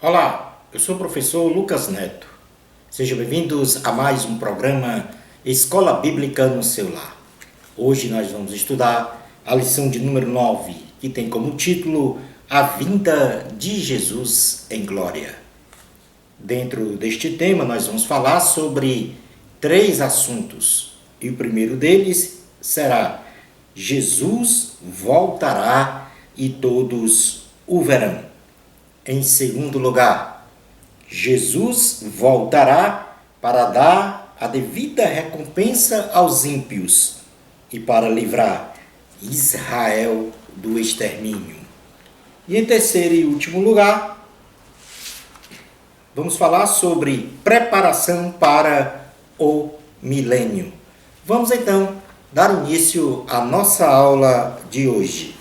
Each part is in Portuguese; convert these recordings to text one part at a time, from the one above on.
Olá, eu sou o professor Lucas Neto. Sejam bem-vindos a mais um programa Escola Bíblica no seu lar. Hoje nós vamos estudar a lição de número 9, que tem como título A Vinda de Jesus em Glória. Dentro deste tema nós vamos falar sobre 3 assuntos. E o primeiro deles será Jesus voltará e todos o verão. Em segundo lugar, Jesus voltará para dar a devida recompensa aos ímpios e para livrar Israel do extermínio. E em terceiro e último lugar, vamos falar sobre preparação para o milênio. Vamos então dar início à nossa aula de hoje.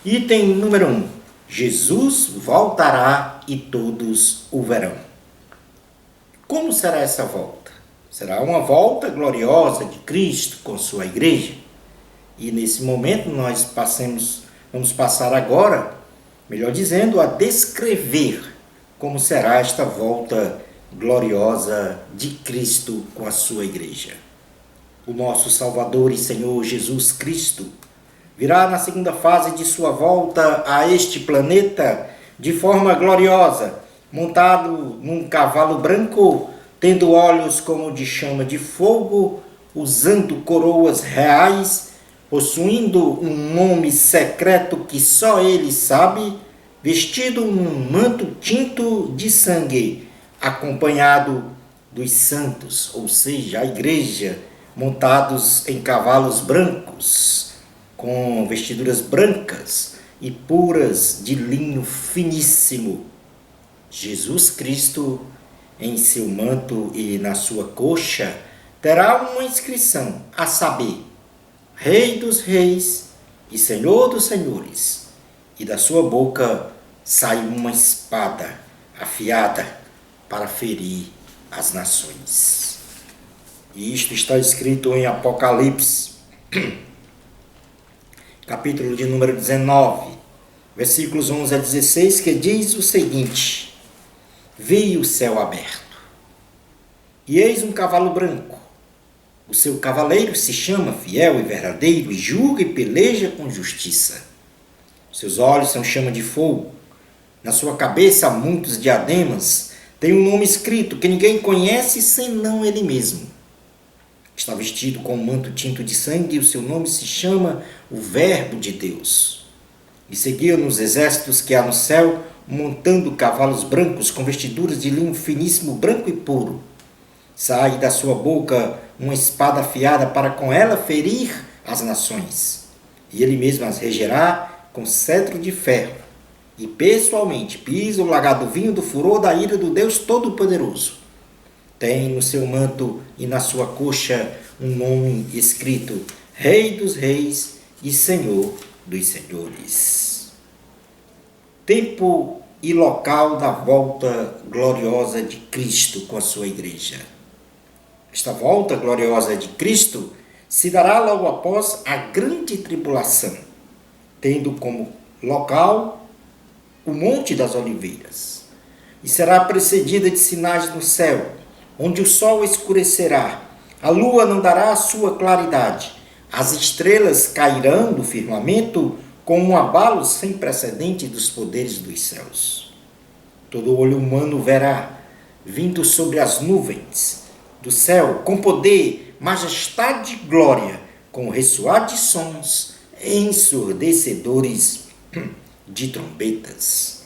Item número 1. Jesus voltará e todos o verão. Como será essa volta? Será uma volta gloriosa de Cristo com sua igreja. E nesse momento vamos passar agora, melhor dizendo, a descrever como será esta volta gloriosa de Cristo com a sua igreja. O nosso Salvador e Senhor Jesus Cristo virá na segunda fase de sua volta a este planeta de forma gloriosa, montado num cavalo branco, tendo olhos como de chama de fogo, usando coroas reais, possuindo um nome secreto que só ele sabe, vestido num manto tinto de sangue, acompanhado dos santos, ou seja, a igreja, montados em cavalos brancos, com vestiduras brancas e puras de linho finíssimo. Jesus Cristo, em seu manto e na sua coxa, terá uma inscrição, a saber, Rei dos Reis e Senhor dos Senhores, e da sua boca sai uma espada afiada para ferir as nações. E isto está escrito em Apocalipse, capítulo de número 19, versículos 11 a 16, que diz o seguinte: Vi o céu aberto, e eis um cavalo branco. O seu cavaleiro se chama Fiel e Verdadeiro, e julga e peleja com justiça. Seus olhos são chama de fogo, na sua cabeça há muitos diademas, tem um nome escrito que ninguém conhece senão ele mesmo. Está vestido com um manto tinto de sangue e o seu nome se chama o Verbo de Deus. E seguiam nos exércitos que há no céu, montando cavalos brancos com vestiduras de linho finíssimo, branco e puro. Sai da sua boca uma espada afiada para com ela ferir as nações. E ele mesmo as regerá com cetro de ferro. E pessoalmente pisa o lagar do vinho do furor da ira do Deus Todo-Poderoso. Tem no seu manto e na sua coxa um nome escrito Rei dos Reis e Senhor dos Senhores. Tempo e local da volta gloriosa de Cristo com a sua igreja. Esta volta gloriosa de Cristo se dará logo após a grande tribulação, tendo como local o Monte das Oliveiras, e será precedida de sinais no céu, onde o sol escurecerá, a lua não dará a sua claridade, as estrelas cairão do firmamento com um abalo sem precedente dos poderes dos céus. Todo olho humano verá, vindo sobre as nuvens do céu, com poder, majestade e glória, com ressoar de sons ensurdecedores de trombetas.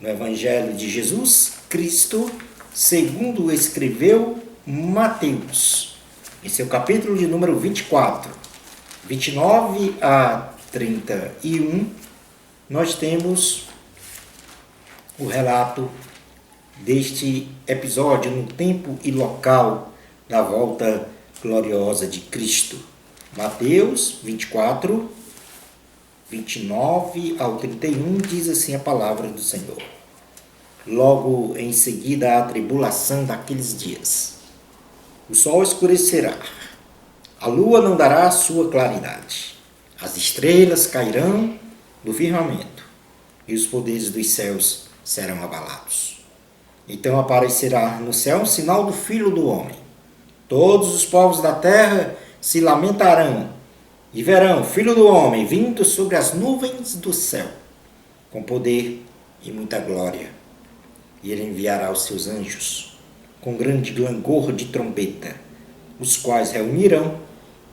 No Evangelho de Jesus Cristo, segundo escreveu Mateus, em seu capítulo de número 24, 29 a 31, nós temos o relato deste episódio no tempo e local da volta gloriosa de Cristo. Mateus 24, 29 ao 31, diz assim a palavra do Senhor. Logo em seguida à tribulação daqueles dias, o sol escurecerá, a lua não dará a sua claridade, as estrelas cairão do firmamento, e os poderes dos céus serão abalados. Então aparecerá no céu um sinal do Filho do Homem. Todos os povos da terra se lamentarão e verão o Filho do Homem vindo sobre as nuvens do céu, com poder e muita glória. E ele enviará os seus anjos com grande clangor de trombeta, os quais reunirão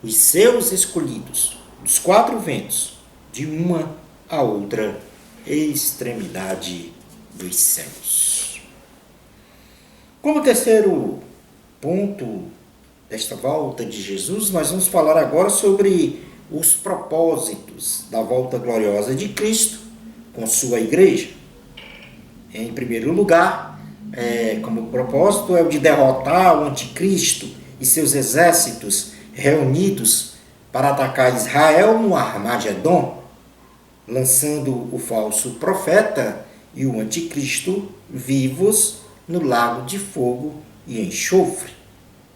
os seus escolhidos dos quatro ventos, de uma a outra extremidade dos céus. Como terceiro ponto desta volta de Jesus, nós vamos falar agora sobre os propósitos da volta gloriosa de Cristo com sua igreja. Em primeiro lugar, como propósito é o de derrotar o anticristo e seus exércitos reunidos para atacar Israel no Armagedon, lançando o falso profeta e o anticristo vivos no lago de fogo e enxofre,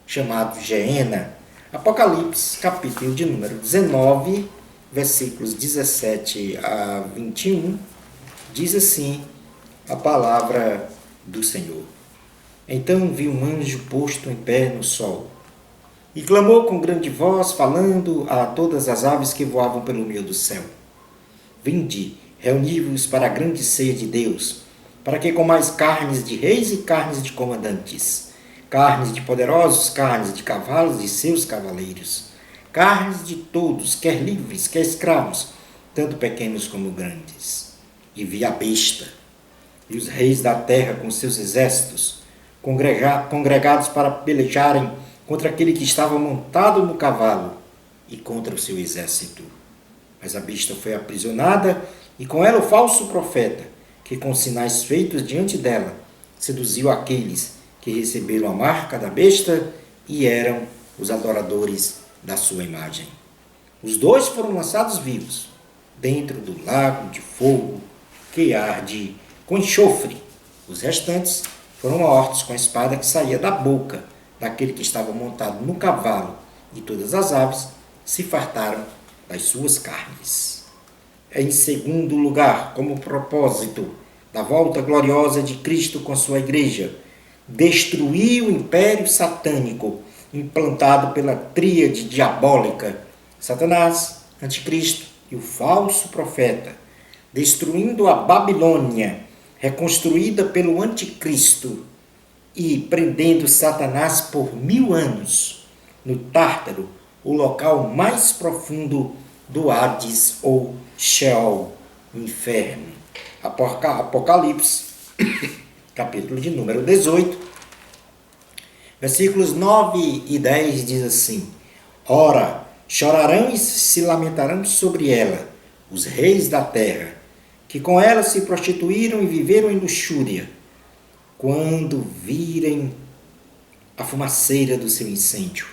chamado Geena. Apocalipse, capítulo de número 19, versículos 17 a 21, diz assim a palavra do Senhor. Então vi um anjo posto em pé no sol, e clamou com grande voz, falando a todas as aves que voavam pelo meio do céu: Vinde, reuni-vos para a grande ceia de Deus, para que comais carnes de reis e carnes de comandantes, carnes de poderosos, carnes de cavalos e seus cavaleiros, carnes de todos, quer livres, quer escravos, tanto pequenos como grandes. E vi a besta, e os reis da terra com seus exércitos, congregados para pelejarem contra aquele que estava montado no cavalo e contra o seu exército. Mas a besta foi aprisionada, e com ela o falso profeta, que com sinais feitos diante dela, seduziu aqueles que receberam a marca da besta e eram os adoradores da sua imagem. Os dois foram lançados vivos dentro do lago de fogo que arde com enxofre. Os restantes foram mortos com a espada que saía da boca daquele que estava montado no cavalo, e todas as aves se fartaram das suas carnes. Em segundo lugar, como propósito da volta gloriosa de Cristo com sua igreja, destruir o império satânico implantado pela tríade diabólica, Satanás, Anticristo e o falso profeta, destruindo a Babilônia, reconstruída pelo Anticristo, e prendendo Satanás por 1000 anos no Tártaro, o local mais profundo do Hades ou Sheol, o inferno. Apocalipse, capítulo de número 18, versículos 9 e 10 diz assim: Ora, chorarão e se lamentarão sobre ela os reis da terra, que com ela se prostituíram e viveram em luxúria, quando virem a fumaceira do seu incêndio,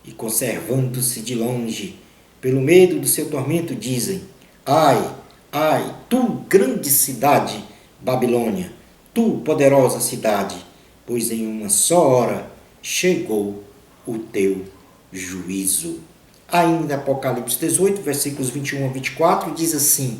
e conservando-se de longe, pelo medo do seu tormento, dizem: Ai, ai, tu grande cidade, Babilônia, tu poderosa cidade, pois em uma só hora chegou o teu juízo. Ainda Apocalipse 18, versículos 21 a 24, diz assim: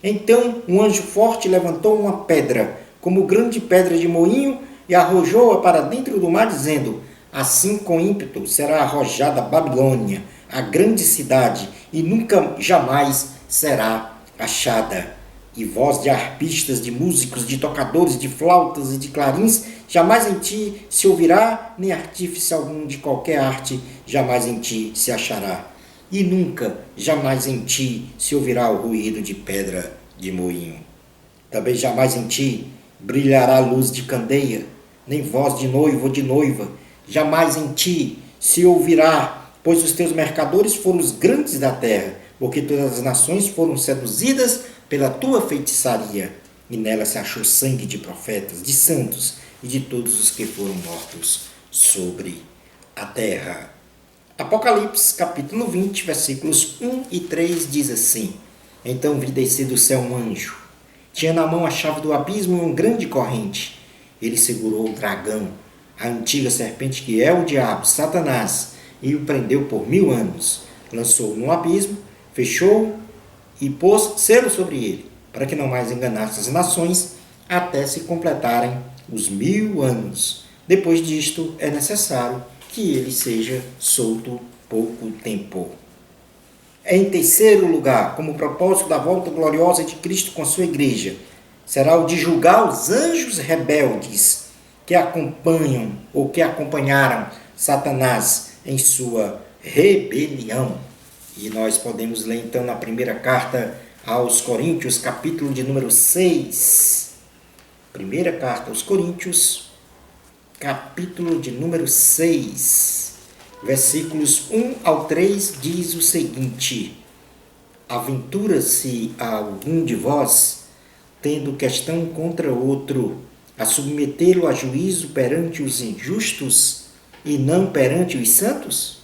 Então um anjo forte levantou uma pedra, como grande pedra de moinho, e arrojou-a para dentro do mar, dizendo: Assim com ímpeto será arrojada a Babilônia, a grande cidade, e nunca jamais será achada. E voz de harpistas, de músicos, de tocadores, de flautas e de clarins, jamais em ti se ouvirá, nem artífice algum de qualquer arte, jamais em ti se achará. E nunca, jamais em ti se ouvirá o ruído de pedra de moinho. Também jamais em ti brilhará luz de candeia, nem voz de noivo ou de noiva. Jamais em ti se ouvirá, pois os teus mercadores foram os grandes da terra, porque todas as nações foram seduzidas pela tua feitiçaria, e nela se achou sangue de profetas, de santos e de todos os que foram mortos sobre a terra. Apocalipse, capítulo 20, versículos 1 e 3 diz assim: Então vi descer do céu um anjo. Tinha na mão a chave do abismo e uma grande corrente. Ele segurou o dragão, a antiga serpente que é o diabo, Satanás, e o prendeu por 1000 anos. Lançou-o no abismo, fechou-o e pôs selo sobre ele, para que não mais enganasse as nações, até se completarem os 1000 anos. Depois disto, é necessário que ele seja solto pouco tempo. Em terceiro lugar, como propósito da volta gloriosa de Cristo com a sua igreja, será o de julgar os anjos rebeldes que acompanham ou que acompanharam Satanás em sua rebelião. E nós podemos ler então na primeira carta aos Coríntios, capítulo de número 6. Primeira carta aos Coríntios, capítulo de número 6, versículos 1 ao 3, diz o seguinte: aventura-se a algum de vós, tendo questão contra outro, a submetê-lo a juízo perante os injustos e não perante os santos?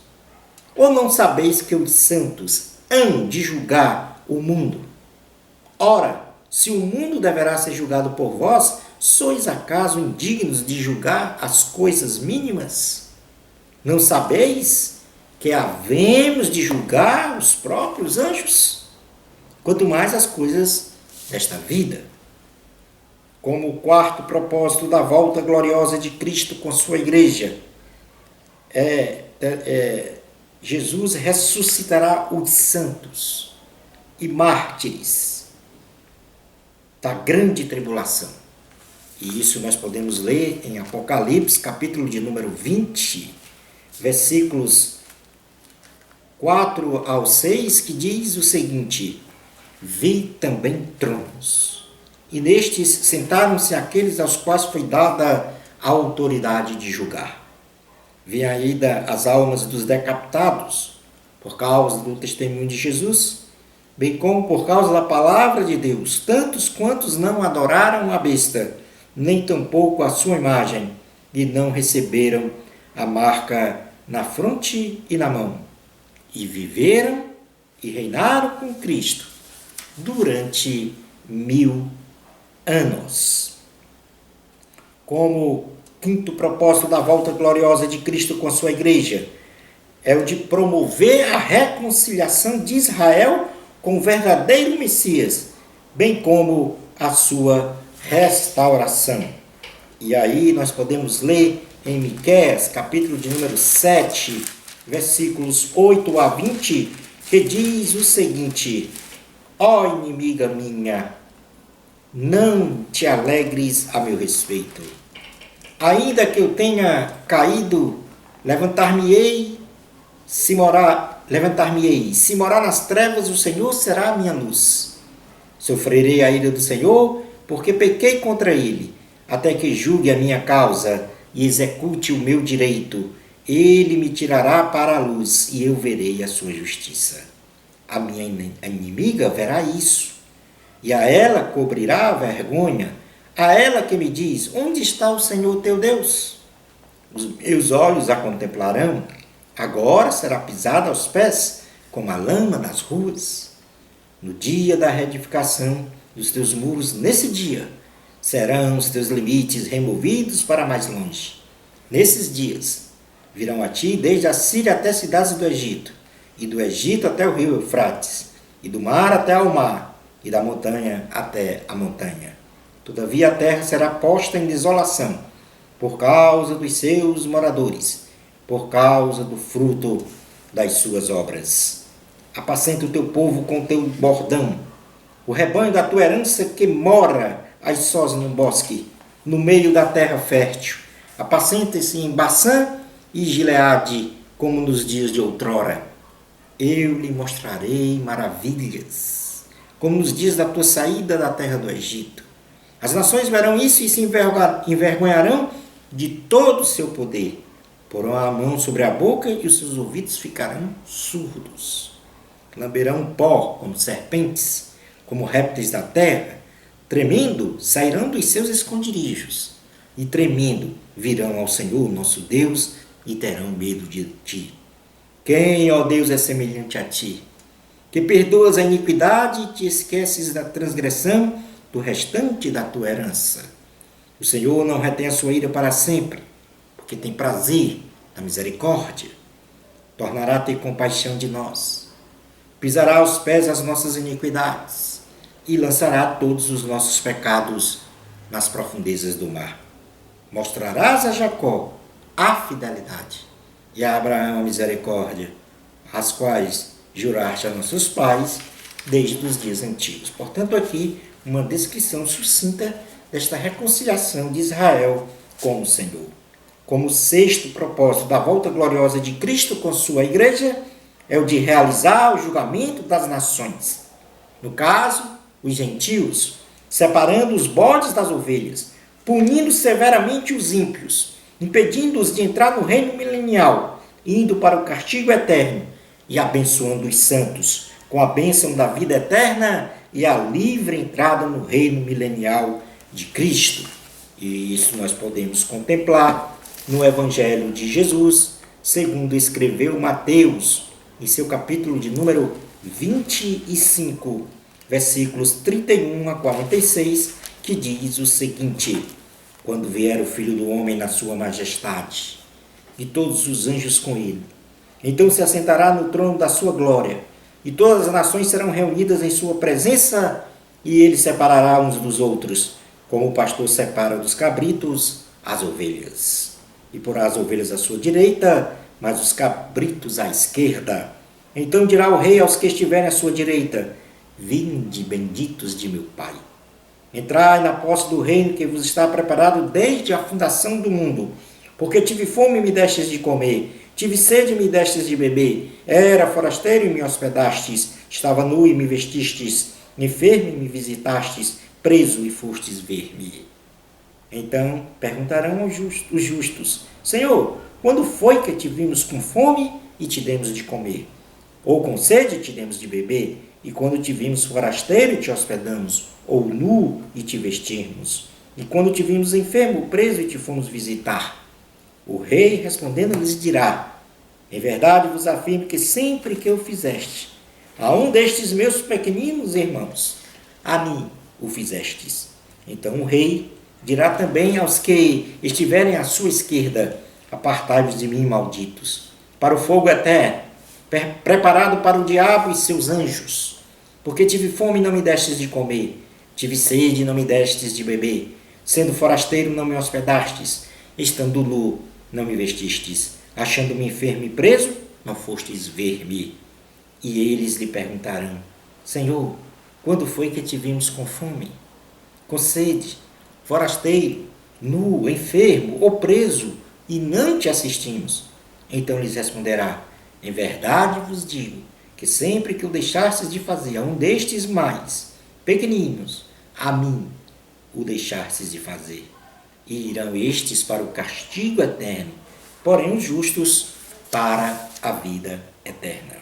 Ou não sabeis que os santos hão de julgar o mundo? Ora, se o mundo deverá ser julgado por vós, sois acaso indignos de julgar as coisas mínimas? Não sabeis que havemos de julgar os próprios anjos? Quanto mais as coisas desta vida. Como o quarto propósito da volta gloriosa de Cristo com sua igreja, Jesus ressuscitará os santos e mártires da grande tribulação. E isso nós podemos ler em Apocalipse, capítulo de número 20, versículos 4 ao 6, que diz o seguinte: vi também tronos, e nestes sentaram-se aqueles aos quais foi dada a autoridade de julgar. Vi ainda as almas dos decapitados, por causa do testemunho de Jesus, bem como por causa da palavra de Deus, tantos quantos não adoraram a besta, nem tampouco a sua imagem, e não receberam a marca na fronte e na mão, e viveram e reinaram com Cristo durante 1000 anos. Como quinto propósito da volta gloriosa de Cristo com a sua igreja, é o de promover a reconciliação de Israel com o verdadeiro Messias, bem como a sua restauração. E aí nós podemos ler em Miqueias, capítulo de número 7, versículos 8 a 20, que diz o seguinte: ó inimiga minha, não te alegres a meu respeito. Ainda que eu tenha caído, levantar-me-ei, se morar nas trevas, o Senhor será a minha luz. Sofrerei a ira do Senhor, porque pequei contra ele, até que julgue a minha causa e execute o meu direito. Ele me tirará para a luz, e eu verei a sua justiça. A minha inimiga verá isso, e a ela cobrirá a vergonha, a ela que me diz: onde está o Senhor teu Deus? Os meus olhos a contemplarão, agora será pisada aos pés, como a lama das ruas. No dia da reedificação dos teus muros, nesse dia, serão os teus limites removidos para mais longe. Nesses dias, virão a ti desde a Síria até as cidades do Egito, e do Egito até o rio Eufrates, e do mar até ao mar, e da montanha até a montanha. Todavia a terra será posta em desolação, por causa dos seus moradores, por causa do fruto das suas obras. Apacenta o teu povo com o teu bordão, o rebanho da tua herança que mora às sós no bosque, no meio da terra fértil. Apacenta-se em Baçã e Gileade, como nos dias de outrora. Eu lhe mostrarei maravilhas, como nos dias da tua saída da terra do Egito. As nações verão isso e se envergonharão de todo o seu poder. Porão a mão sobre a boca e os seus ouvidos ficarão surdos. Lamberão pó como serpentes, como répteis da terra. Tremendo, sairão dos seus esconderijos. E tremendo, virão ao Senhor, nosso Deus, e terão medo de ti. Quem, ó Deus, é semelhante a ti? Que perdoas a iniquidade e te esqueces da transgressão do restante da tua herança. O Senhor não retém a sua ira para sempre, porque tem prazer na misericórdia. Tornará a ter compaixão de nós. Pisará aos pés as nossas iniquidades e lançará todos os nossos pecados nas profundezas do mar. Mostrarás a Jacó a fidelidade e a Abraão a misericórdia, as quais juraste a nossos pais desde os dias antigos. Portanto, aqui uma descrição sucinta desta reconciliação de Israel com o Senhor. Como sexto propósito da volta gloriosa de Cristo com sua igreja é o de realizar o julgamento das nações. No caso, os gentios, separando os bodes das ovelhas, punindo severamente os ímpios, impedindo-os de entrar no reino milenial, indo para o castigo eterno, e abençoando os santos com a bênção da vida eterna e a livre entrada no reino milenial de Cristo. E isso nós podemos contemplar no Evangelho de Jesus, segundo escreveu Mateus, em seu capítulo de número 25, versículos 31 a 46, que diz o seguinte: quando vier o Filho do Homem na sua majestade, e todos os anjos com ele, então se assentará no trono da sua glória, e todas as nações serão reunidas em sua presença, e ele separará uns dos outros, como o pastor separa dos cabritos as ovelhas. E porá as ovelhas à sua direita, mas os cabritos à esquerda. Então dirá o rei aos que estiverem à sua direita: vinde, benditos de meu Pai. Entrai na posse do reino que vos está preparado desde a fundação do mundo. Porque tive fome e me destes de comer, tive sede e me destes de beber, era forasteiro e me hospedastes, estava nu e me vestistes, enfermo e me visitastes, preso e fostes ver-me. Então perguntarão os justos: Senhor, quando foi que te vimos com fome e te demos de comer? Ou com sede e te demos de beber? E quando te vimos forasteiro e te hospedamos? Ou nu e te vestirmos? E quando te vimos enfermo, preso e te fomos visitar? O rei respondendo lhes dirá: em verdade vos afirmo que sempre que o fizeste a um destes meus pequeninos irmãos, a mim o fizestes. Então o rei dirá também aos que estiverem à sua esquerda: apartai-vos de mim, malditos, para o fogo eterno, preparado para o diabo e seus anjos. Porque tive fome e não me destes de comer, tive sede e não me destes de beber, sendo forasteiro não me hospedastes, estando nu não me vestistes, achando-me enfermo e preso, não fostes ver-me. E eles lhe perguntarão: Senhor, quando foi que te vimos com fome, com sede, forasteiro, nu, enfermo ou preso, e não te assistimos? Então lhes responderá: em verdade vos digo, que sempre que o deixastes de fazer a um destes mais pequeninos, a mim o deixastes de fazer. E irão estes para o castigo eterno, porém os justos para a vida eterna.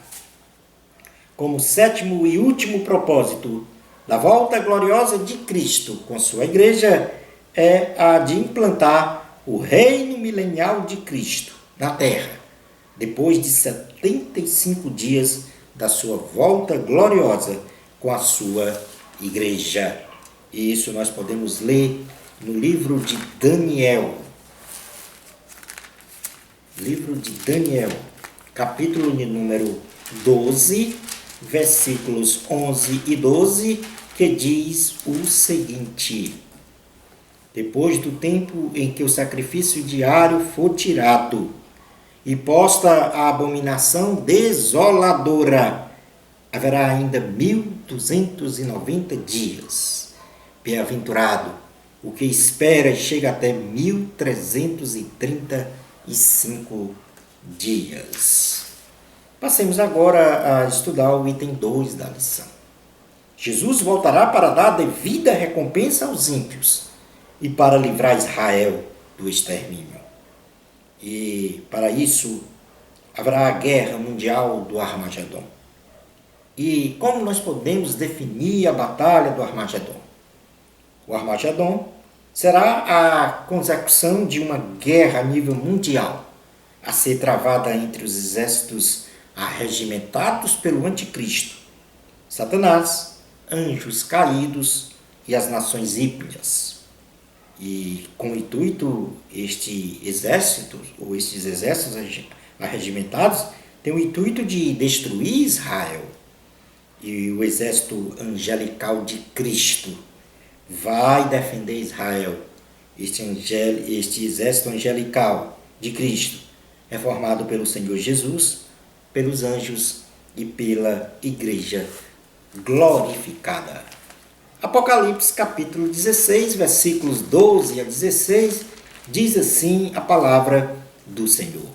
Como sétimo e último propósito da volta gloriosa de Cristo com sua igreja é a de implantar o reino milenial de Cristo na terra, depois de 75 dias da sua volta gloriosa com a sua igreja. E isso nós podemos ler no livro de Daniel. Livro de Daniel, capítulo de número 12, versículos 11 e 12, que diz o seguinte: depois do tempo em que o sacrifício diário for tirado e posta a abominação desoladora, haverá ainda 1290 dias. Bem-aventurado o que espera e chega até 1335 dias. Passemos agora a estudar o item 2 da lição. Jesus voltará para dar devida recompensa aos ímpios e para livrar Israel do extermínio. E para isso haverá a guerra mundial do Armagedon. E como nós podemos definir a batalha do Armagedon? O Armagedon será a consecução de uma guerra a nível mundial, a ser travada entre os exércitos arregimentados pelo anticristo, Satanás, anjos caídos e as nações ímpias. E com o intuito, estes exércitos arregimentados têm o intuito de destruir Israel. E o exército angelical de Cristo vai defender Israel, este exército angelical de Cristo, é formado pelo Senhor Jesus, pelos anjos e pela igreja glorificada. Apocalipse capítulo 16, versículos 12 a 16, diz assim a palavra do Senhor.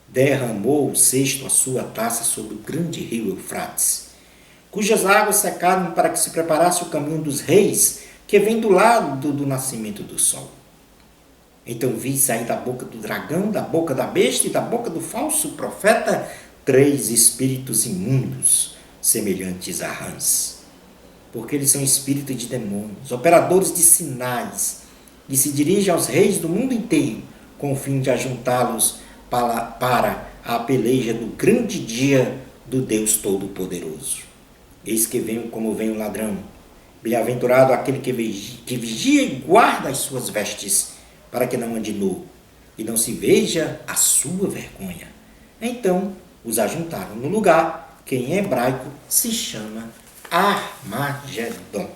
Derramou o sexto a sua taça sobre o grande rio Eufrates, cujas águas secaram para que se preparasse o caminho dos reis, que vem do lado do nascimento do sol. Então vi sair da boca do dragão, da boca da besta e da boca do falso profeta 3 espíritos imundos, semelhantes a rãs. Porque eles são espíritos de demônios, operadores de sinais, e se dirigem aos reis do mundo inteiro, com o fim de ajuntá-los para a peleja do grande dia do Deus Todo-Poderoso. Eis que venho como vem um ladrão. Bem-aventurado aquele que vigia e guarda as suas vestes, para que não ande nu, e não se veja a sua vergonha. Então os ajuntaram no lugar que em hebraico se chama Armagedon.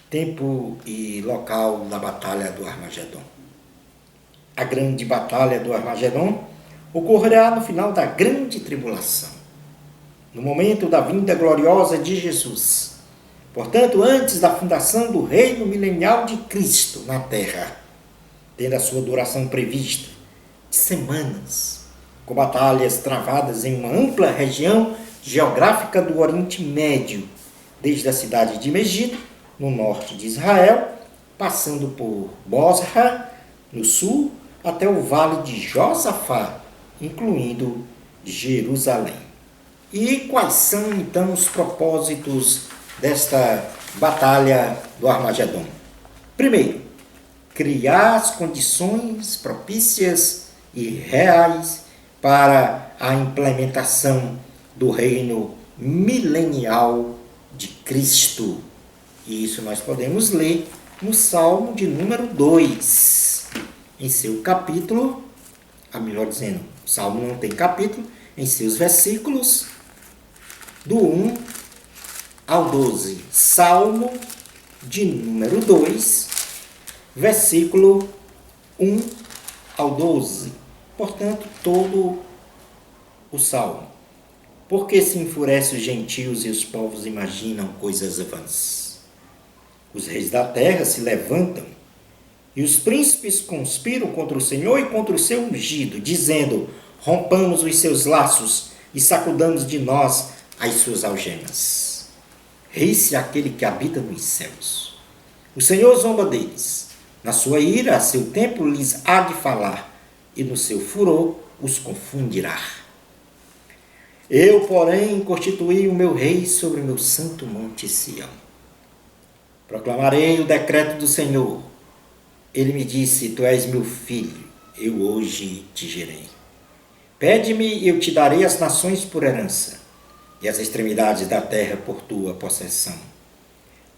Tempo e local da batalha do Armagedon. A grande batalha do Armagedon ocorrerá no final da grande tribulação, no momento da vinda gloriosa de Jesus. Portanto, antes da fundação do reino milenial de Cristo na terra, tendo a sua duração prevista de semanas, com batalhas travadas em uma ampla região geográfica do Oriente Médio, desde a cidade de Megido, no norte de Israel, passando por Bosra, no sul, até o vale de Josafá, incluindo Jerusalém. E quais são, então, os propósitos desta batalha do Armagedon? Primeiro, criar as condições propícias e reais para a implementação do reino milenial de Cristo. E isso nós podemos ler no Salmo de número 2, em seu capítulo, melhor dizendo, o Salmo não tem capítulo, em seus versículos do 1 ao 12. Salmo de número 2, versículo 1 ao 12. Portanto, todo o Salmo. Porque se enfurecem os gentios e os povos imaginam coisas vãs. Os reis da terra se levantam e os príncipes conspiram contra o Senhor e contra o seu ungido, dizendo: rompamos os seus laços e sacudamos de nós as suas algemas. Ri-se aquele que habita nos céus. O Senhor zomba deles. Na sua ira, a seu tempo lhes há de falar, e no seu furor os confundirá. Eu, porém, constituí o meu rei sobre o meu santo monte Sião. Proclamarei o decreto do Senhor. Ele me disse: tu és meu filho, eu hoje te gerei. Pede-me e eu te darei as nações por herança, e as extremidades da terra por tua possessão.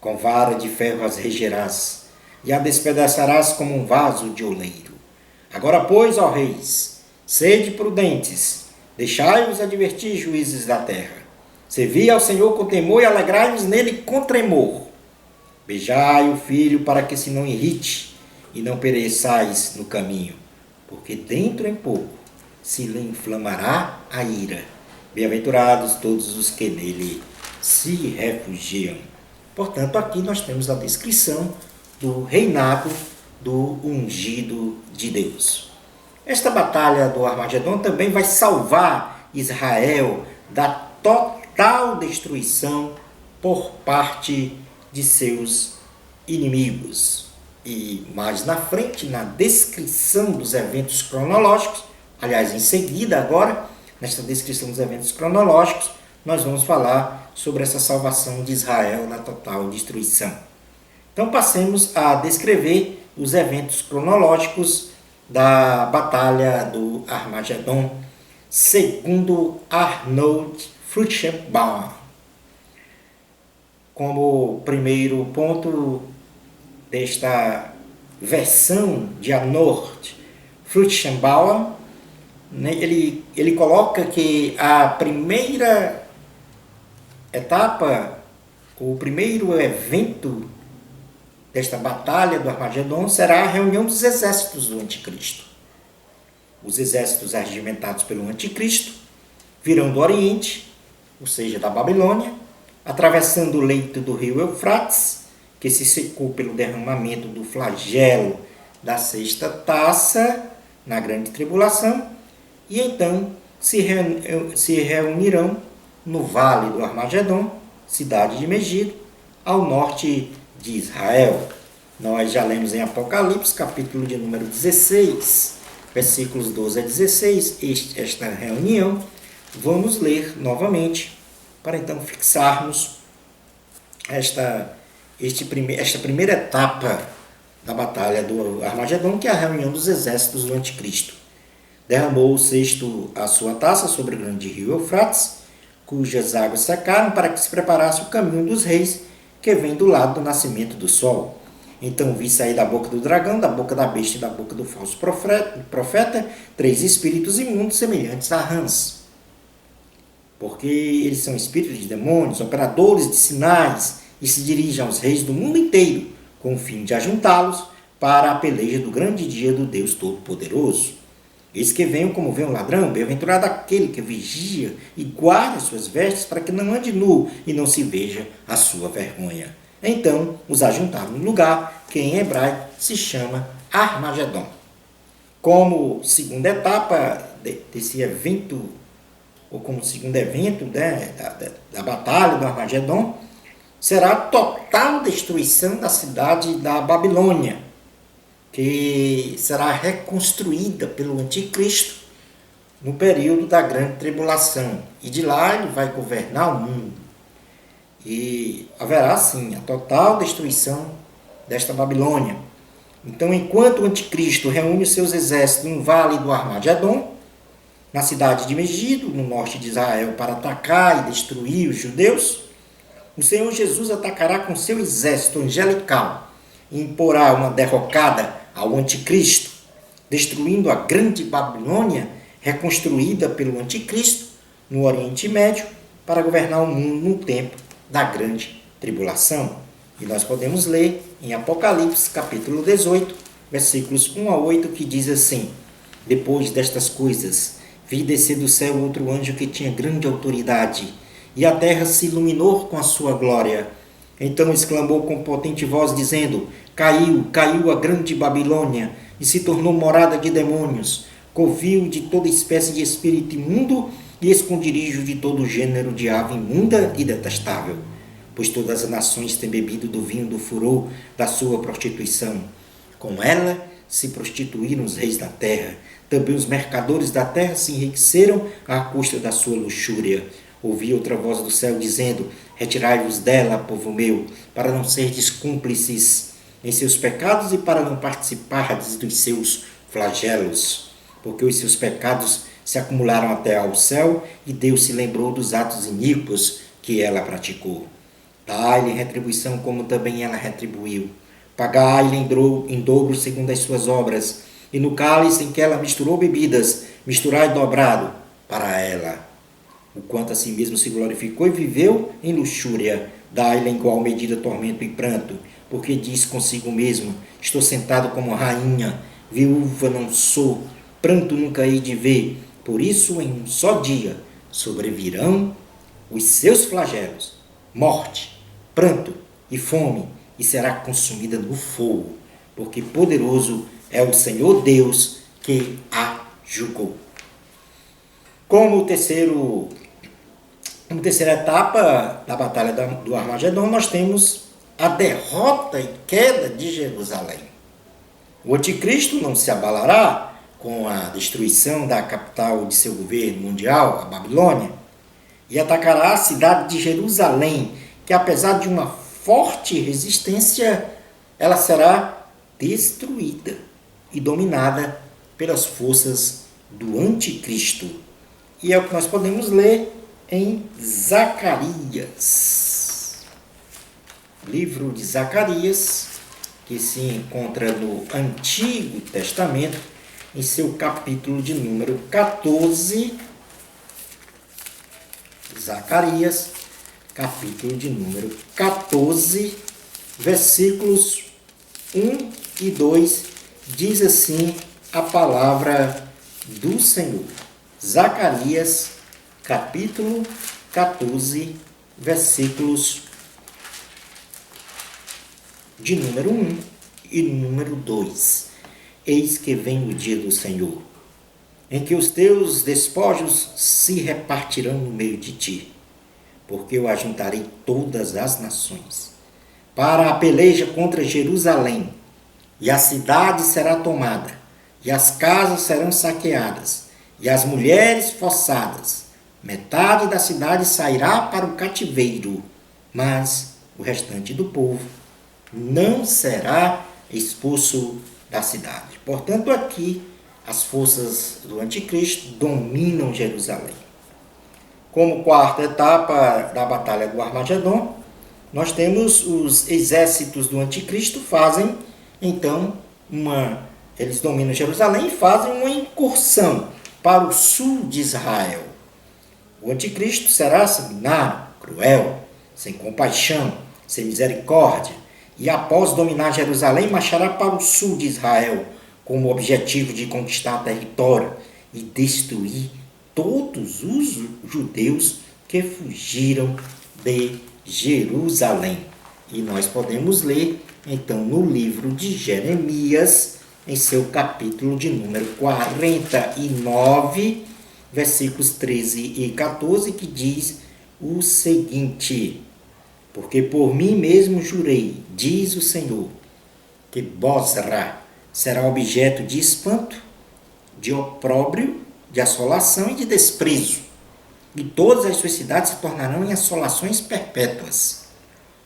Com vara de ferro as regerás, e a despedaçarás como um vaso de oleiro. Agora, pois, ó reis, sede prudentes, deixai-vos advertir, juízes da terra. Servi ao Senhor com temor e alegrai-vos nele com tremor. Beijai o filho para que se não irrite e não pereçais no caminho, porque dentro em pouco se lhe inflamará a ira. Bem-aventurados todos os que nele se refugiam. Portanto, aqui nós temos a descrição do reinado do ungido de Deus. Esta batalha do Armagedon também vai salvar Israel da total destruição por parte de seus inimigos. E mais na frente, na descrição dos eventos cronológicos, aliás, em seguida agora, nesta descrição dos eventos cronológicos, nós vamos falar sobre essa salvação de Israel na total destruição. Então passemos a descrever os eventos cronológicos da batalha do Armagedon, segundo Arnold Fruchtenbaum. Como primeiro ponto desta versão de Arnold Fruchtenbaum, ele coloca que a primeira etapa O primeiro evento desta batalha do Armagedon será a reunião dos exércitos do Anticristo. Os exércitos arregimentados pelo Anticristo virão do Oriente, ou seja, da Babilônia, atravessando o leito do rio Eufrates, que se secou pelo derramamento do flagelo da sexta taça na grande tribulação, e então se reunirão no vale do Armagedon, cidade de Megido, ao norte de Israel. Nós já lemos em Apocalipse, capítulo de número 16, versículos 12 a 16, esta reunião. Vamos ler novamente, para então fixarmos esta primeira etapa da batalha do Armagedon, que é a reunião dos exércitos do Anticristo. Derramou o sexto a sua taça sobre o grande rio Eufrates, cujas águas secaram, para que se preparasse o caminho dos reis, que vem do lado do nascimento do sol. Então vi sair da boca do dragão, da boca da besta e da boca do falso profeta, 3 espíritos imundos semelhantes a rãs. Porque eles são espíritos de demônios, operadores de sinais, e se dirigem aos reis do mundo inteiro, com o fim de ajuntá-los para a peleja do grande dia do Deus Todo-Poderoso. Eis que venham como vem um ladrão, bem-aventurado aquele que vigia e guarda suas vestes, para que não ande nu e não se veja a sua vergonha. Então os ajuntaram no lugar que em hebraico se chama Armagedon. Como segunda etapa desse evento, ou como segundo evento da batalha do Armagedon, será a total destruição da cidade da Babilônia, que será reconstruída pelo Anticristo no período da grande tribulação. E de lá ele vai governar o mundo. E haverá, sim, a total destruição desta Babilônia. Então, enquanto o Anticristo reúne os seus exércitos no vale do Armagedon, na cidade de Megido, no norte de Israel, para atacar e destruir os judeus, o Senhor Jesus atacará com seu exército angelical e imporá uma derrocada ao Anticristo, destruindo a grande Babilônia, reconstruída pelo Anticristo no Oriente Médio, para governar o mundo no tempo da grande tribulação. E nós podemos ler em Apocalipse, capítulo 18, versículos 1 a 8, que diz assim: Depois destas coisas, vi descer do céu outro anjo que tinha grande autoridade, e a terra se iluminou com a sua glória. Então exclamou com potente voz, dizendo: Caiu, caiu a grande Babilônia, e se tornou morada de demônios, covil de toda espécie de espírito imundo e esconderijo de todo gênero de ave imunda e detestável. Pois todas as nações têm bebido do vinho do furor da sua prostituição. Com ela se prostituíram os reis da terra. Também os mercadores da terra se enriqueceram à custa da sua luxúria. Ouvi outra voz do céu dizendo: Retirai-vos dela, povo meu, para não serdes cúmplices em seus pecados e para não participardes dos seus flagelos. Porque os seus pecados se acumularam até ao céu, e Deus se lembrou dos atos iníquos que ela praticou. Dai-lhe retribuição como também ela retribuiu. Pagai-lhe em dobro segundo as suas obras, e no cálice em que ela misturou bebidas, misturai dobrado para ela. O quanto a si mesmo se glorificou e viveu em luxúria, dai-lhe em igual medida tormento e pranto, porque diz consigo mesmo: estou sentado como rainha, viúva não sou, pranto nunca hei de ver. Por isso, em um só dia, sobrevirão os seus flagelos, morte, pranto e fome, e será consumida no fogo, porque poderoso é o Senhor Deus que a julgou. Como terceira etapa da batalha do Armagedon, nós temos a derrota e queda de Jerusalém. O anticristo não se abalará com a destruição da capital de seu governo mundial, a Babilônia, e atacará a cidade de Jerusalém, que apesar de uma forte resistência, ela será destruída e dominada pelas forças do anticristo. E é o que nós podemos ler em Zacarias. Livro de Zacarias, que se encontra no Antigo Testamento, em seu capítulo de número 14. Zacarias, capítulo de número 14, versículos 1 e 2, diz assim a palavra do Senhor. Zacarias, capítulo 14, versículos de número 1 e número 2. Eis que vem o dia do Senhor, em que os teus despojos se repartirão no meio de ti, porque eu ajuntarei todas as nações para a peleja contra Jerusalém, e a cidade será tomada, e as casas serão saqueadas, e as mulheres forçadas. Metade da cidade sairá para o cativeiro, mas o restante do povo não será expulso da cidade. Portanto, aqui as forças do anticristo dominam Jerusalém. Como quarta etapa da batalha do Armagedon, nós temos os exércitos do anticristo fazem, então, eles dominam Jerusalém e fazem uma incursão para o sul de Israel. O anticristo será sanguinário, cruel, sem compaixão, sem misericórdia, e após dominar Jerusalém, marchará para o sul de Israel, com o objetivo de conquistar território e destruir todos os judeus que fugiram de Jerusalém. E nós podemos ler, então, no livro de Jeremias, em seu capítulo de número 49, versículos 13 e 14, que diz o seguinte: porque por mim mesmo jurei, diz o Senhor, que Bozra será objeto de espanto, de opróbrio, de assolação e de desprezo, e todas as suas cidades se tornarão em assolações perpétuas.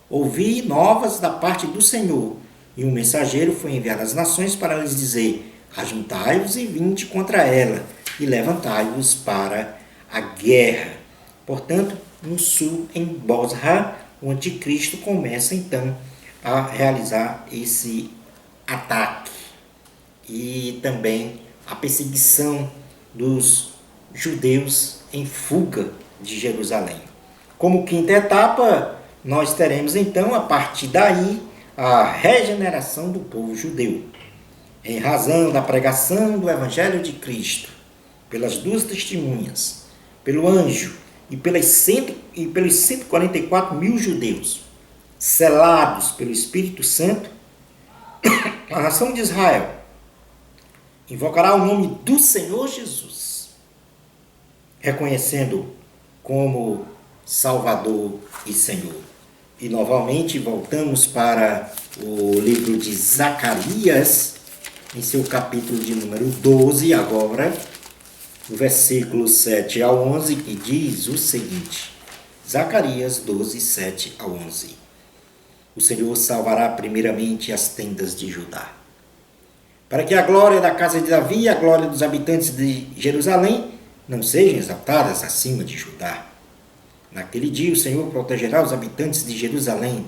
Ouvi novas da parte do Senhor, e um mensageiro foi enviado às nações para lhes dizer: ajuntai-vos e vinde contra ela, e levantai-vos para a guerra. Portanto, no sul, em Bozra, o anticristo começa então a realizar esse ataque e também a perseguição dos judeus em fuga de Jerusalém. Como quinta etapa, nós teremos então, a partir daí, a regeneração do povo judeu, em razão da pregação do Evangelho de Cristo, pelas duas testemunhas, pelo anjo e pelos 144 mil judeus, selados pelo Espírito Santo. A nação de Israel invocará o nome do Senhor Jesus, reconhecendo como Salvador e Senhor. E novamente voltamos para o livro de Zacarias, em seu capítulo de número 12, agora, o versículo 7 ao 11, que diz o seguinte: Zacarias 12, 7 ao 11. O Senhor salvará primeiramente as tendas de Judá, para que a glória da casa de Davi e a glória dos habitantes de Jerusalém não sejam exaltadas acima de Judá. Naquele dia o Senhor protegerá os habitantes de Jerusalém,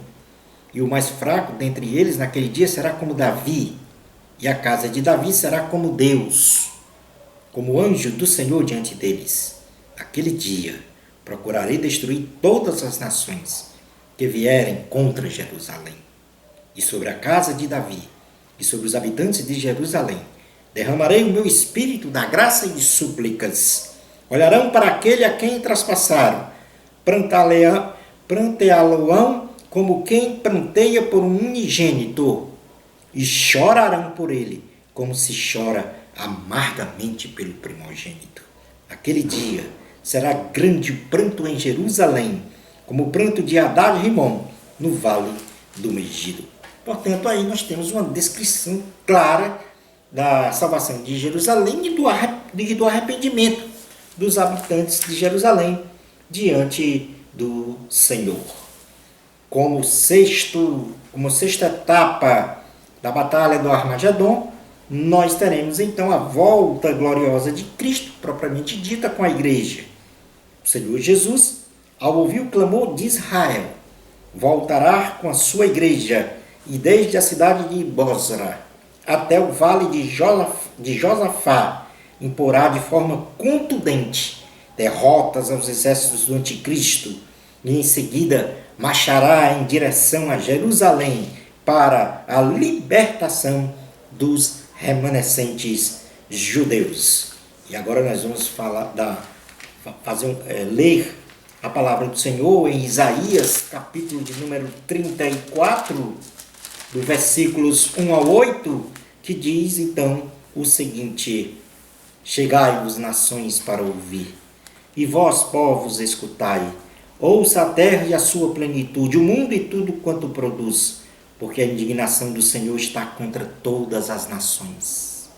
e o mais fraco dentre eles naquele dia será como Davi, e a casa de Davi será como Deus, como anjo do Senhor diante deles. Naquele dia procurarei destruir todas as nações que vierem contra Jerusalém. E sobre a casa de Davi e sobre os habitantes de Jerusalém derramarei o meu espírito da graça e de súplicas. Olharão para aquele a quem traspassaram, pranteá-lo-ão como quem pranteia por um unigênito, e chorarão por ele, como se chora amargamente pelo primogênito. Aquele dia será grande o pranto em Jerusalém, como o pranto de Hadad e Rimom, no vale do Megido. Portanto, aí nós temos uma descrição clara da salvação de Jerusalém e do arrependimento dos habitantes de Jerusalém diante do Senhor. Como sexta etapa da batalha do Armagedon, nós teremos então a volta gloriosa de Cristo, propriamente dita, com a igreja. O Senhor Jesus, ao ouvir o clamor de Israel, voltará com a sua igreja, e desde a cidade de Bozra até o vale de Josafá, imporá de forma contundente derrotas aos exércitos do anticristo e em seguida marchará em direção a Jerusalém para a libertação dos remanescentes judeus. E agora nós vamos ler a palavra do Senhor em Isaías, capítulo de número 34, do versículos 1 ao 8, que diz então o seguinte: Chegai-vos, nações, para ouvir, e vós, povos, escutai. Ouça a terra e a sua plenitude, o mundo e tudo quanto produz, porque a indignação do Senhor está contra todas as nações,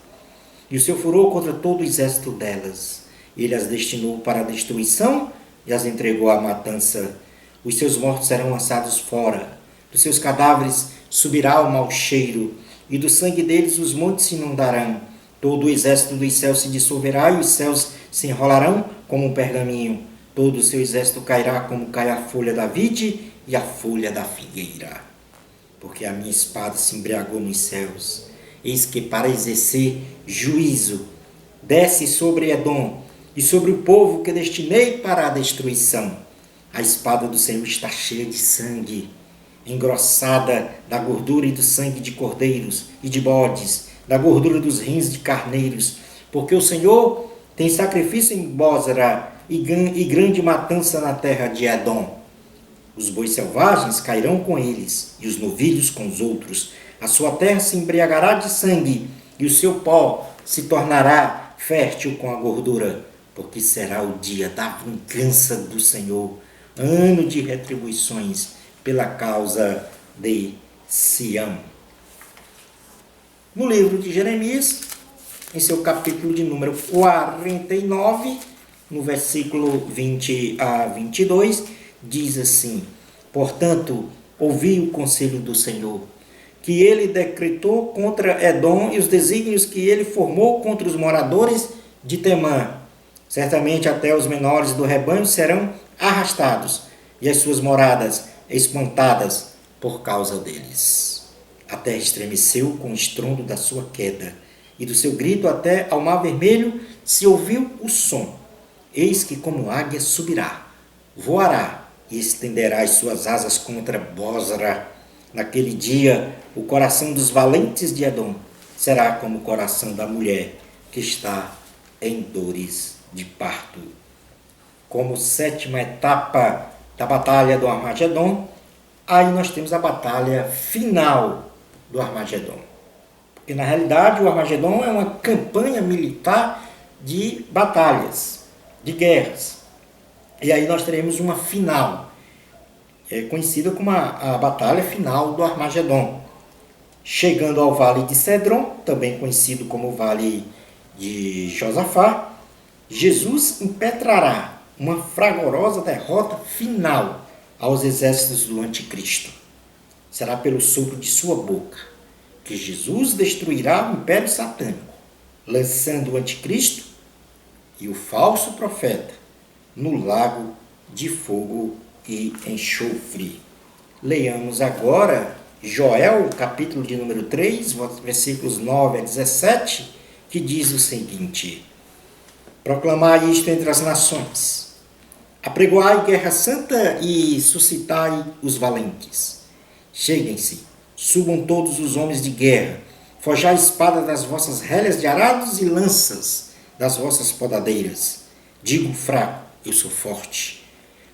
e o seu furor contra todo o exército delas. Ele as destinou para a destruição e as entregou à matança. Os seus mortos serão lançados fora, dos seus cadáveres subirá o mau cheiro, e do sangue deles os montes se inundarão. Todo o exército dos céus se dissolverá, e os céus se enrolarão como um pergaminho. Todo o seu exército cairá como cai a folha da vide e a folha da figueira. Porque a minha espada se embriagou nos céus. Eis que para exercer juízo desce sobre Edom e sobre o povo que destinei para a destruição. A espada do Senhor está cheia de sangue, engrossada da gordura e do sangue de cordeiros e de bodes, da gordura dos rins de carneiros, porque o Senhor tem sacrifício em Bósra e grande matança na terra de Edom. Os bois selvagens cairão com eles, e os novilhos com os outros. A sua terra se embriagará de sangue, e o seu pó se tornará fértil com a gordura, porque será o dia da vingança do Senhor, ano de retribuições pela causa de Sião. No livro de Jeremias, em seu capítulo de número 49, no versículo 20 a 22, diz assim: Portanto, ouvi o conselho do Senhor, que ele decretou contra Edom e os desígnios que ele formou contra os moradores de Temã. Certamente até os menores do rebanho serão arrastados, e as suas moradas espantadas por causa deles. A terra estremeceu com o estrondo da sua queda, e do seu grito até ao mar vermelho se ouviu o som. Eis que como águia subirá, voará e estenderá as suas asas contra Bósra. Naquele dia, o coração dos valentes de Edom será como o coração da mulher que está em dores de parto. Como sétima etapa da batalha do Armagedon, aí nós temos a batalha final do Armagedon. Porque na realidade o Armagedon é uma campanha militar de batalhas, de guerras. E aí nós teremos uma final, conhecida como a batalha final do Armagedon. Chegando ao vale de Cedron, também conhecido como o vale de Josafá, Jesus impetrará uma fragorosa derrota final aos exércitos do anticristo. Será pelo sopro de sua boca que Jesus destruirá o império satânico, lançando o anticristo e o falso profeta no lago de fogo e enxofre. Leiamos agora Joel, capítulo de número 3, versículos 9 a 17, que diz o seguinte: Proclamai isto entre as nações, apregoai guerra santa e suscitai os valentes. Cheguem-se, subam todos os homens de guerra, forjai a espada das vossas relhas de arados e lanças das vossas podadeiras. Digo fraco, eu sou forte.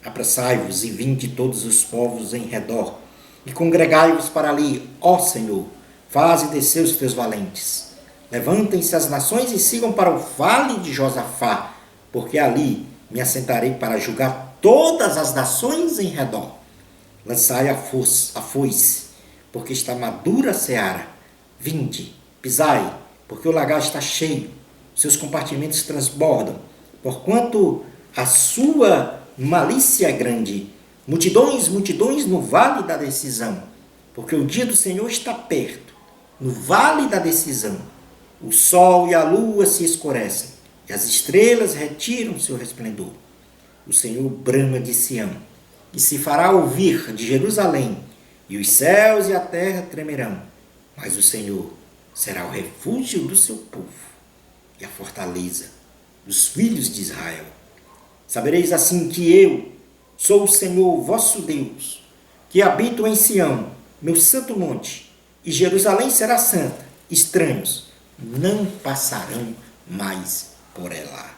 Apressai-vos e vinde todos os povos em redor, e congregai-vos para ali, ó Senhor, faze descer os teus valentes. Levantem-se as nações e sigam para o vale de Josafá, porque ali me assentarei para julgar todas as nações em redor. Lançai a foice, porque está madura a seara. Vinde, pisai, porque o lagar está cheio, seus compartimentos transbordam, porquanto a sua malícia é grande. Multidões, multidões no vale da decisão, porque o dia do Senhor está perto, no vale da decisão. O sol e a lua se escurecem, e as estrelas retiram seu resplendor. O Senhor brama de Sião, e se fará ouvir de Jerusalém, e os céus e a terra tremerão. Mas o Senhor será o refúgio do seu povo, e a fortaleza dos filhos de Israel. Sabereis assim que eu Sou o Senhor vosso Deus, que habito em Sião, meu santo monte, e Jerusalém será santa. Estranhos não passarão mais por ela.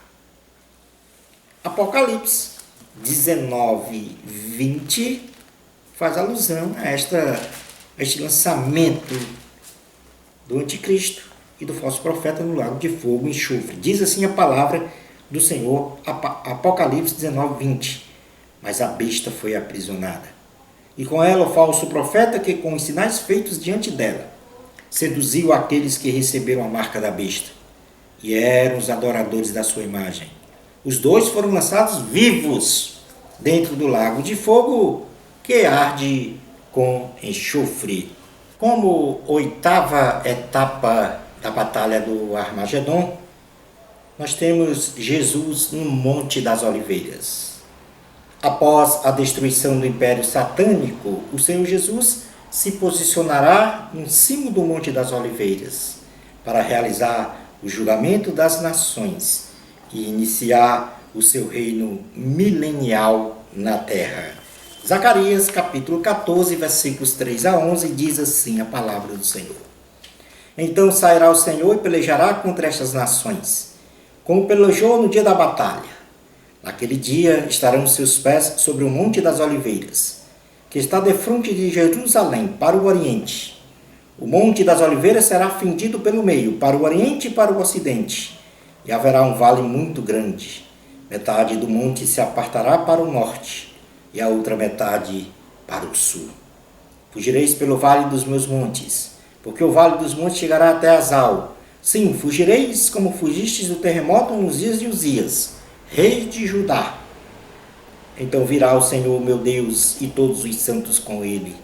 Apocalipse 19, 20 faz alusão a este lançamento do anticristo e do falso profeta no lago de fogo e enxofre. Diz assim a palavra do Senhor, Apocalipse 19, 20. Mas a besta foi aprisionada, e com ela o falso profeta que, com os sinais feitos diante dela, seduziu aqueles que receberam a marca da besta, e eram os adoradores da sua imagem. Os dois foram lançados vivos dentro do lago de fogo que arde com enxofre. Como oitava etapa da batalha do Armagedon, nós temos Jesus no Monte das Oliveiras. Após a destruição do Império Satânico, o Senhor Jesus se posicionará em cima do Monte das Oliveiras para realizar o julgamento das nações e iniciar o seu reino milenial na terra. Zacarias capítulo 14, versículos 3 a 11, diz assim a palavra do Senhor. Então sairá o Senhor e pelejará contra estas nações, como pelejou no dia da batalha. Naquele dia estarão seus pés sobre o Monte das Oliveiras, que está defronte de Jerusalém, para o oriente. O Monte das Oliveiras será fendido pelo meio, para o oriente e para o ocidente, e haverá um vale muito grande. Metade do monte se apartará para o norte, e a outra metade para o sul. Fugireis pelo vale dos meus montes, porque o vale dos montes chegará até Azal. Sim, fugireis como fugistes do terremoto nos dias de Uzias, rei de Judá. Então virá o Senhor meu Deus e todos os santos com ele.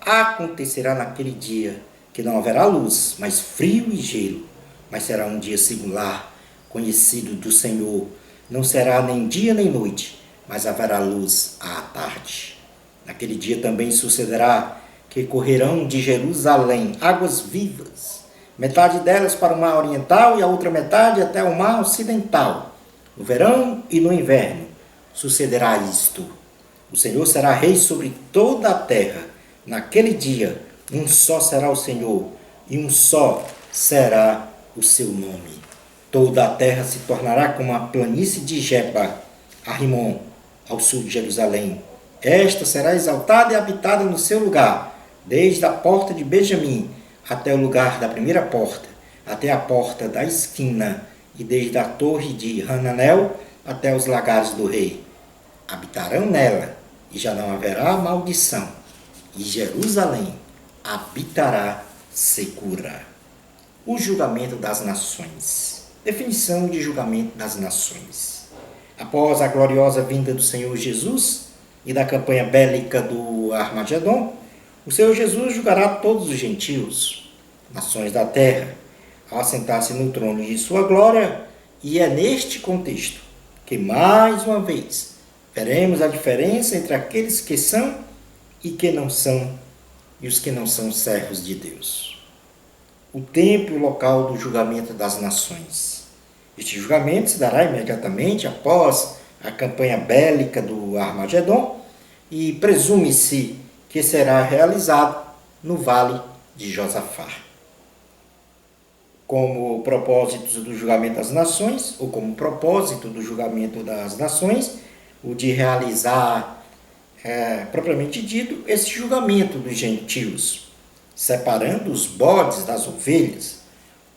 Acontecerá naquele dia que não haverá luz, mas frio e gelo. Mas será um dia singular, conhecido do Senhor. Não será nem dia nem noite, mas haverá luz à tarde. Naquele dia também sucederá que correrão de Jerusalém águas vivas, metade delas para o mar oriental e a outra metade até o mar ocidental. No verão e no inverno sucederá isto. O Senhor será rei sobre toda a terra. Naquele dia, um só será o Senhor, e um só será o seu nome. Toda a terra se tornará como a planície de Geba, a Rimon, ao sul de Jerusalém. Esta será exaltada e habitada no seu lugar, desde a porta de Benjamim até o lugar da primeira porta, até a porta da esquina, e desde a torre de Hananel até os lagares do rei. Habitarão nela, e já não haverá maldição, e Jerusalém habitará segura. O julgamento das nações. Definição de julgamento das nações. Após a gloriosa vinda do Senhor Jesus e da campanha bélica do Armagedon, o Senhor Jesus julgará todos os gentios, nações da terra, ao assentar-se no trono de sua glória, e é neste contexto que, mais uma vez, veremos a diferença entre aqueles que são e que não são, e os que não são servos de Deus. O tempo e o local do julgamento das nações. Este julgamento se dará imediatamente após a campanha bélica do Armagedon e presume-se que será realizado no Vale de Josafá. Como propósitos do julgamento das nações, ou como propósito do julgamento das nações, o de realizar, propriamente dito, esse julgamento dos gentios, separando os bodes das ovelhas,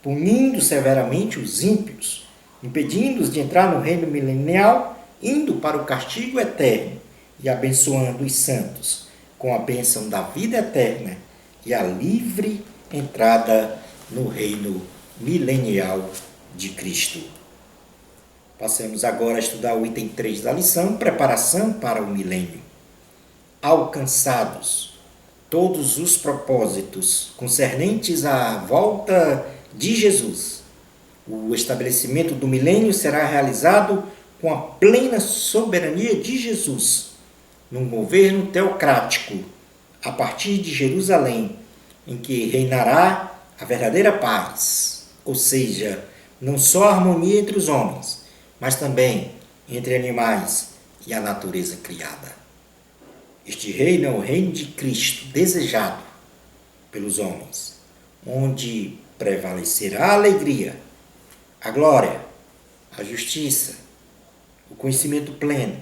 punindo severamente os ímpios, impedindo-os de entrar no reino milenial, indo para o castigo eterno e abençoando os santos com a bênção da vida eterna e a livre entrada no reino milenial de Cristo. Passemos agora a estudar o item 3 da lição, preparação para o milênio. Alcançados todos os propósitos concernentes à volta de Jesus, o estabelecimento do milênio será realizado com a plena soberania de Jesus, num governo teocrático, a partir de Jerusalém, em que reinará a verdadeira paz, ou seja, não só a harmonia entre os homens, mas também entre animais e a natureza criada. Este reino é o reino de Cristo, desejado pelos homens, onde prevalecerá a alegria, a glória, a justiça, o conhecimento pleno,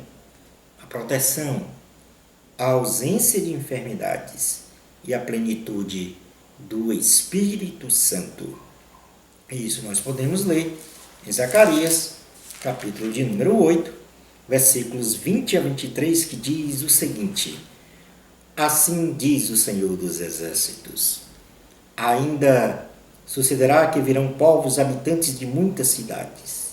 a proteção, a ausência de enfermidades e a plenitude do Espírito Santo. Isso nós podemos ler em Zacarias, capítulo de número 8, versículos 20 a 23, que diz o seguinte: Assim diz o Senhor dos Exércitos: Ainda sucederá que virão povos habitantes de muitas cidades.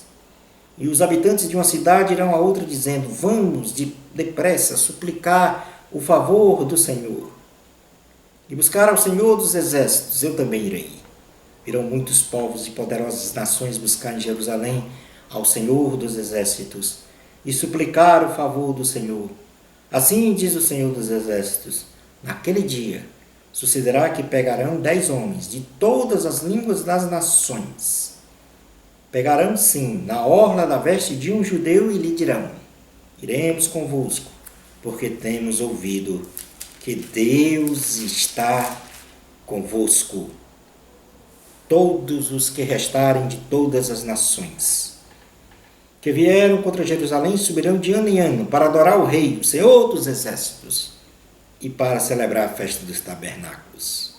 E os habitantes de uma cidade irão a outra dizendo: Vamos depressa suplicar o favor do Senhor. E buscar ao Senhor dos Exércitos, eu também irei. Virão muitos povos e poderosas nações buscar em Jerusalém ao Senhor dos Exércitos e suplicar o favor do Senhor. Assim diz o Senhor dos Exércitos: Naquele dia sucederá que pegarão 10 homens de todas as línguas das nações. Pegarão, sim, na orla da veste de um judeu e lhe dirão: Iremos convosco, porque temos ouvido que Deus está convosco. Todos os que restarem de todas as nações que vieram contra Jerusalém subirão de ano em ano para adorar o Rei, o Senhor dos Exércitos, e para celebrar a festa dos tabernáculos.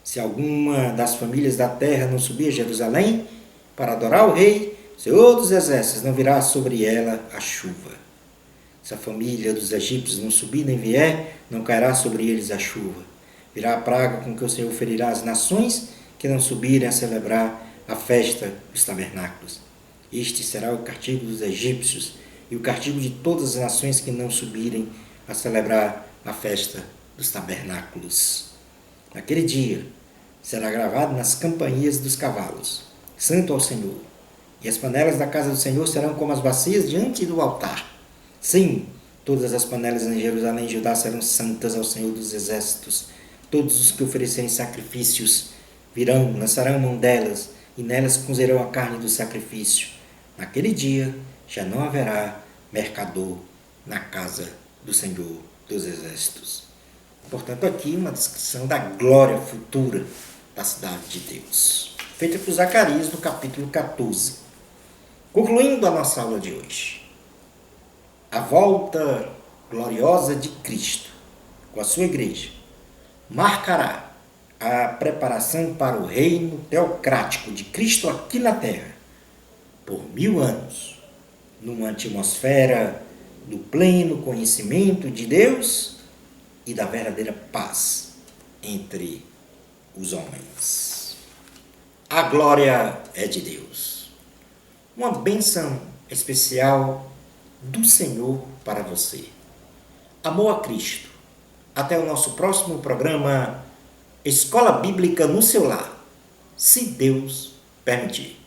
Se alguma das famílias da terra não subir a Jerusalém para adorar o Rei, o Senhor dos Exércitos, não virá sobre ela a chuva. Se a família dos egípcios não subir nem vier, não cairá sobre eles a chuva. Virá a praga com que o Senhor ferirá as nações que não subirem a celebrar a festa dos tabernáculos. Este será o castigo dos egípcios e o castigo de todas as nações que não subirem a celebrar a festa dos tabernáculos. Naquele dia será gravado nas campanhas dos cavalos: Santo ao Senhor. E as panelas da casa do Senhor serão como as bacias diante do altar. Sim, todas as panelas em Jerusalém e Judá serão santas ao Senhor dos Exércitos. Todos os que oferecerem sacrifícios virão, lançarão mão delas, e nelas cozerão a carne do sacrifício. Naquele dia já não haverá mercador na casa do Senhor dos Exércitos. Portanto, aqui uma descrição da glória futura da cidade de Deus, feita por Zacarias no capítulo 14. Concluindo a nossa aula de hoje, a volta gloriosa de Cristo com a sua igreja marcará a preparação para o reino teocrático de Cristo aqui na terra por 1000 anos, numa atmosfera do pleno conhecimento de Deus e da verdadeira paz entre os homens. A glória é de Deus. Uma bênção especial do Senhor para você. Amor a Cristo. Até o nosso próximo programa Escola Bíblica no seu lar, se Deus permitir.